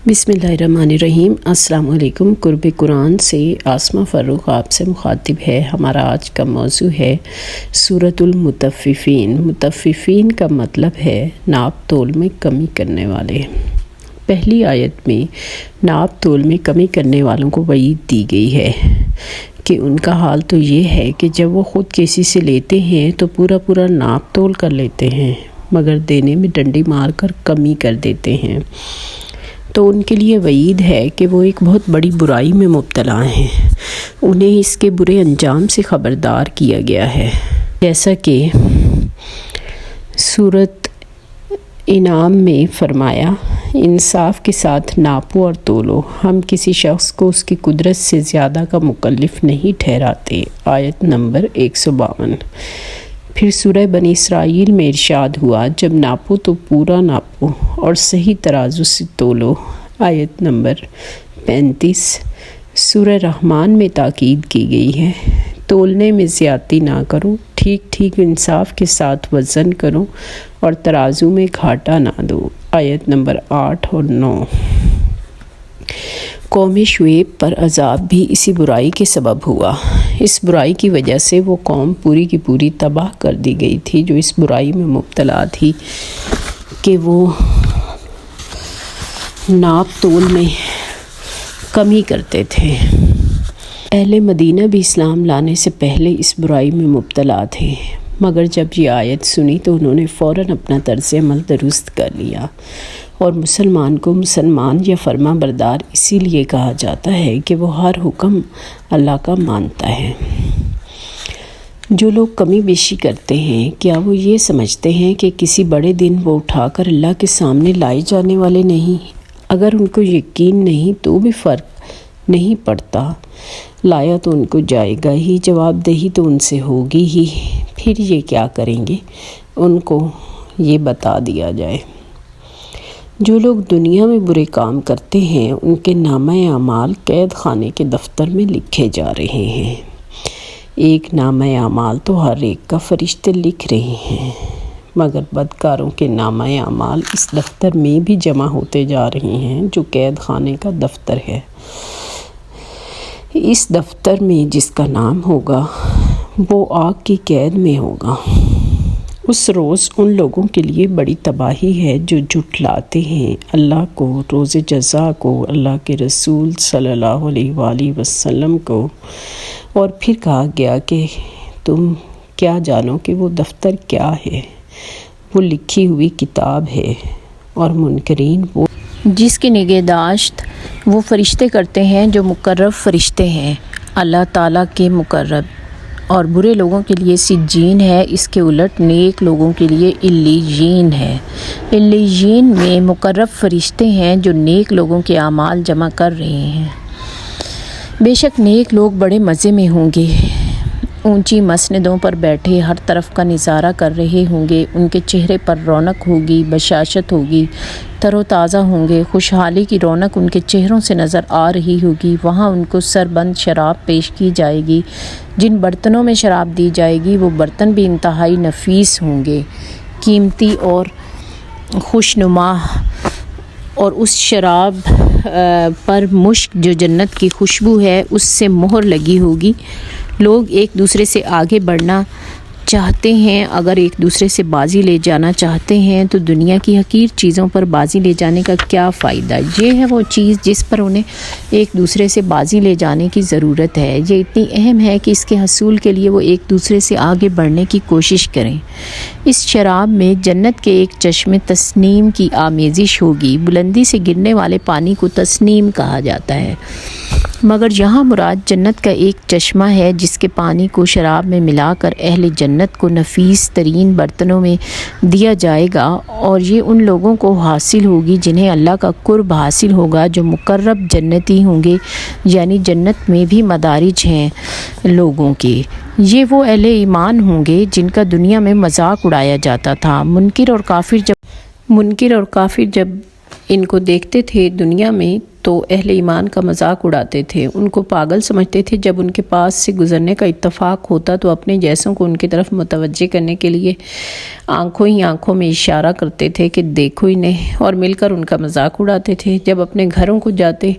بسم اللہ الرحمن الرحیم۔ السلام علیکم۔ قرب قرآن سے آسمہ فروخ آپ سے مخاطب ہے۔ ہمارا آج کا موضوع ہے سورۃ المطففین۔ مطففین کا مطلب ہے ناپ تول میں کمی کرنے والے۔ پہلی آیت میں ناپ تول میں کمی کرنے والوں کو وعید دی گئی ہے کہ ان کا حال تو یہ ہے کہ جب وہ خود کسی سے لیتے ہیں تو پورا ناپ تول کر لیتے ہیں، مگر دینے میں ڈنڈی مار کر کمی کر دیتے ہیں۔ تو ان کے لیے وعید ہے کہ وہ ایک بہت بڑی برائی میں مبتلا ہیں۔ انہیں اس کے برے انجام سے خبردار کیا گیا ہے، جیسا کہ سورۃ انعام میں فرمایا، انصاف کے ساتھ ناپو اور تولو، ہم کسی شخص کو اس کی قدرت سے زیادہ کا مکلف نہیں ٹھہراتے۔ آیت نمبر 152۔ پھر سورہ بنی اسرائیل میں ارشاد ہوا، جب ناپو تو پورا ناپو اور صحیح ترازو سے تولو۔ آیت نمبر 35۔ سورہ رحمان میں تاکید کی گئی ہے، تولنے میں زیادتی نہ کرو، ٹھیک انصاف کے ساتھ وزن کرو اور ترازو میں گھاٹا نہ دو۔ آیت نمبر 8 اور 9۔ قوم شعیب پر عذاب بھی اسی برائی کے سبب ہوا۔ اس برائی کی وجہ سے وہ قوم پوری کی پوری تباہ کر دی گئی تھی، جو اس برائی میں مبتلا تھی کہ وہ ناپ تول میں کمی کرتے تھے۔ اہل مدینہ بھی اسلام لانے سے پہلے اس برائی میں مبتلا تھے، مگر جب یہ آیت سنی تو انہوں نے فوراً اپنا طرز عمل درست کر لیا۔ اور مسلمان کو مسلمان یا فرما بردار اسی لیے کہا جاتا ہے کہ وہ ہر حکم اللہ کا مانتا ہے۔ جو لوگ کمی بیشی کرتے ہیں، کیا وہ یہ سمجھتے ہیں کہ کسی بڑے دن وہ اٹھا کر اللہ کے سامنے لائے جانے والے نہیں؟ اگر ان کو یقین نہیں تو بھی فرق نہیں پڑتا، لایا تو ان کو جائے گا ہی، جواب دہی تو ان سے ہوگی ہی، پھر یہ کیا کریں گے، ان کو یہ بتا دیا جائے۔ جو لوگ دنیا میں برے کام کرتے ہیں، ان کے نامہ اعمال قید خانے کے دفتر میں لکھے جا رہے ہیں۔ ایک نامہ اعمال تو ہر ایک کا فرشتے لکھ رہے ہیں، مگر بدکاروں کے نامہ اعمال اس دفتر میں بھی جمع ہوتے جا رہے ہیں جو قید خانے کا دفتر ہے۔ اس دفتر میں جس کا نام ہوگا وہ آگ کی قید میں ہوگا۔ اس روز ان لوگوں کے لیے بڑی تباہی ہے جو جھٹلاتے ہیں اللہ کو، روز جزا کو، اللہ کے رسول صلی اللہ علیہ وآلہ وسلم کو۔ اور پھر کہا گیا کہ تم کیا جانو کہ وہ دفتر کیا ہے؟ وہ لکھی ہوئی کتاب ہے، اور منکرین وہ جس کی نگہداشت وہ فرشتے کرتے ہیں جو مقرب فرشتے ہیں، اللہ تعالیٰ کے مقرب۔ اور برے لوگوں کے لیے سجین ہے، اس کے الٹ نیک لوگوں کے لیے علیین ہے۔ علیین میں مقرب فرشتے ہیں جو نیک لوگوں کے اعمال جمع کر رہے ہیں۔ بے شک نیک لوگ بڑے مزے میں ہوں گے، اونچی مسندوں پر بیٹھے ہر طرف کا نظارہ کر رہے ہوں گے، ان کے چہرے پر رونق ہوگی، بشاشت ہوگی، تر و تازہ ہوں گے، خوشحالی کی رونق ان کے چہروں سے نظر آ رہی ہوگی۔ وہاں ان کو سربند شراب پیش کی جائے گی، جن برتنوں میں شراب دی جائے گی وہ برتن بھی انتہائی نفیس ہوں گے، قیمتی اور خوشنما، اور اس شراب پر مشک جو جنت کی خوشبو ہے اس سے مہر لگی ہوگی۔ لوگ ایک دوسرے سے آگے بڑھنا چاہتے ہیں، اگر ایک دوسرے سے بازی لے جانا چاہتے ہیں تو دنیا کی حقیر چیزوں پر بازی لے جانے کا کیا فائدہ؟ یہ ہے وہ چیز جس پر انہیں ایک دوسرے سے بازی لے جانے کی ضرورت ہے۔ یہ اتنی اہم ہے کہ اس کے حصول کے لیے وہ ایک دوسرے سے آگے بڑھنے کی کوشش کریں۔ اس شراب میں جنت کے ایک چشمے تسنیم کی آمیزش ہوگی۔ بلندی سے گرنے والے پانی کو تسنیم کہا جاتا ہے، مگر یہاں مراد جنت کا ایک چشمہ ہے جس کے پانی کو شراب میں ملا کر اہل جنت کو نفیس ترین برتنوں میں دیا جائے گا، اور یہ ان لوگوں کو حاصل ہوگی جنہیں اللہ کا قرب حاصل ہوگا، جو مقرب جنتی ہوں گے، یعنی جنت میں بھی مدارج ہیں لوگوں کے۔ یہ وہ اہل ایمان ہوں گے جن کا دنیا میں مذاق اڑایا جاتا تھا۔ منکر اور کافر جب ان کو دیکھتے تھے دنیا میں تو اہل ایمان کا مذاق اڑاتے تھے، ان کو پاگل سمجھتے تھے۔ جب ان کے پاس سے گزرنے کا اتفاق ہوتا تو اپنے جیسوں کو ان کی طرف متوجہ کرنے کے لیے آنکھوں ہی آنکھوں میں اشارہ کرتے تھے کہ دیکھو انہیں، اور مل کر ان کا مذاق اڑاتے تھے۔ جب اپنے گھروں کو جاتے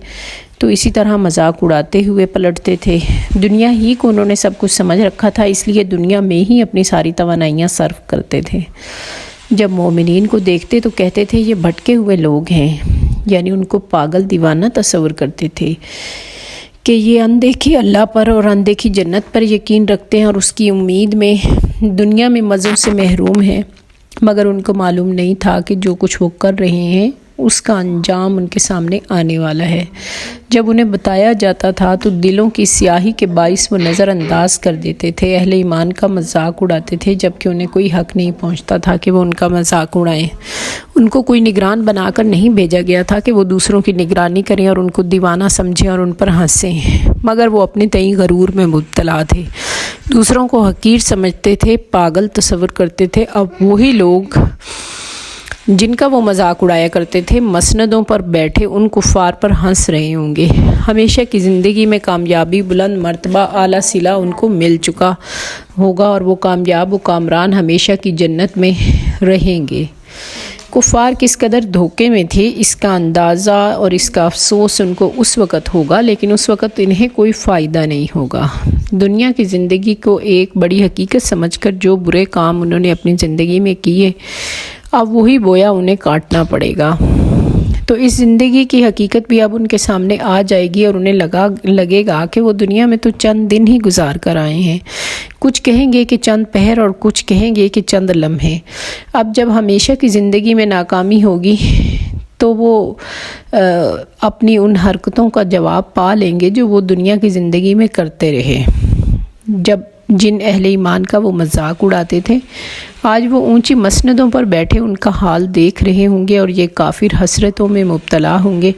تو اسی طرح مذاق اڑاتے ہوئے پلٹتے تھے۔ دنیا ہی کو انہوں نے سب کچھ سمجھ رکھا تھا، اس لیے دنیا میں ہی اپنی ساری توانائیاں صرف کرتے تھے۔ جب مومنین کو دیکھتے تو کہتے تھے یہ بھٹکے ہوئے لوگ ہیں، یعنی ان کو پاگل دیوانہ تصور کرتے تھے کہ یہ اندیکھی اللہ پر اور اندیکھی جنت پر یقین رکھتے ہیں اور اس کی امید میں دنیا میں مزوں سے محروم ہیں، مگر ان کو معلوم نہیں تھا کہ جو کچھ وہ کر رہے ہیں اس کا انجام ان کے سامنے آنے والا ہے۔ جب انہیں بتایا جاتا تھا تو دلوں کی سیاہی کے باعث وہ نظر انداز کر دیتے تھے، اہل ایمان کا مذاق اڑاتے تھے، جبکہ انہیں کوئی حق نہیں پہنچتا تھا کہ وہ ان کا مذاق اڑائیں۔ ان کو کوئی نگران بنا کر نہیں بھیجا گیا تھا کہ وہ دوسروں کی نگرانی کریں اور ان کو دیوانہ سمجھیں اور ان پر ہنسیں، مگر وہ اپنے تئیں غرور میں مبتلا تھے، دوسروں کو حقیر سمجھتے تھے، پاگل تصور کرتے تھے۔ اب وہی لوگ جن کا وہ مذاق اڑایا کرتے تھے مسندوں پر بیٹھے ان کفار پر ہنس رہے ہوں گے۔ ہمیشہ کی زندگی میں کامیابی، بلند مرتبہ، اعلیٰ صلہ ان کو مل چکا ہوگا اور وہ کامیاب و کامران ہمیشہ کی جنت میں رہیں گے۔ کفار کس قدر دھوکے میں تھے اس کا اندازہ اور اس کا افسوس ان کو اس وقت ہوگا، لیکن اس وقت انہیں کوئی فائدہ نہیں ہوگا۔ دنیا کی زندگی کو ایک بڑی حقیقت سمجھ کر جو برے کام انہوں نے اپنی زندگی میں کیے اب وہی بویا انہیں کاٹنا پڑے گا۔ تو اس زندگی کی حقیقت بھی اب ان کے سامنے آ جائے گی اور انہیں لگے گا کہ وہ دنیا میں تو چند دن ہی گزار کر آئے ہیں۔ کچھ کہیں گے کہ چند پہر اور کچھ کہیں گے کہ چند لمحے۔ اب جب ہمیشہ کی زندگی میں ناکامی ہوگی تو وہ اپنی ان حرکتوں کا جواب پا لیں گے جو وہ دنیا کی زندگی میں کرتے رہے۔ جن اہل ایمان کا وہ مذاق اڑاتے تھے آج وہ اونچی مسندوں پر بیٹھے ان کا حال دیکھ رہے ہوں گے اور یہ کافر حسرتوں میں مبتلا ہوں گے،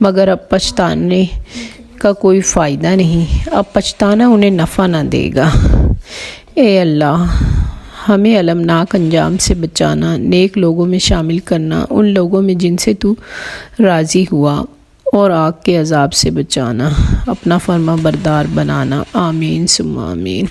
مگر اب پچھتانے کا کوئی فائدہ نہیں، اب پچھتانا انہیں نفع نہ دے گا۔ اے اللہ، ہمیں المناک انجام سے بچانا، نیک لوگوں میں شامل کرنا، ان لوگوں میں جن سے تو راضی ہوا، اور آگ کے عذاب سے بچانا، اپنا فرما بردار بنانا۔ آمین ثم آمین۔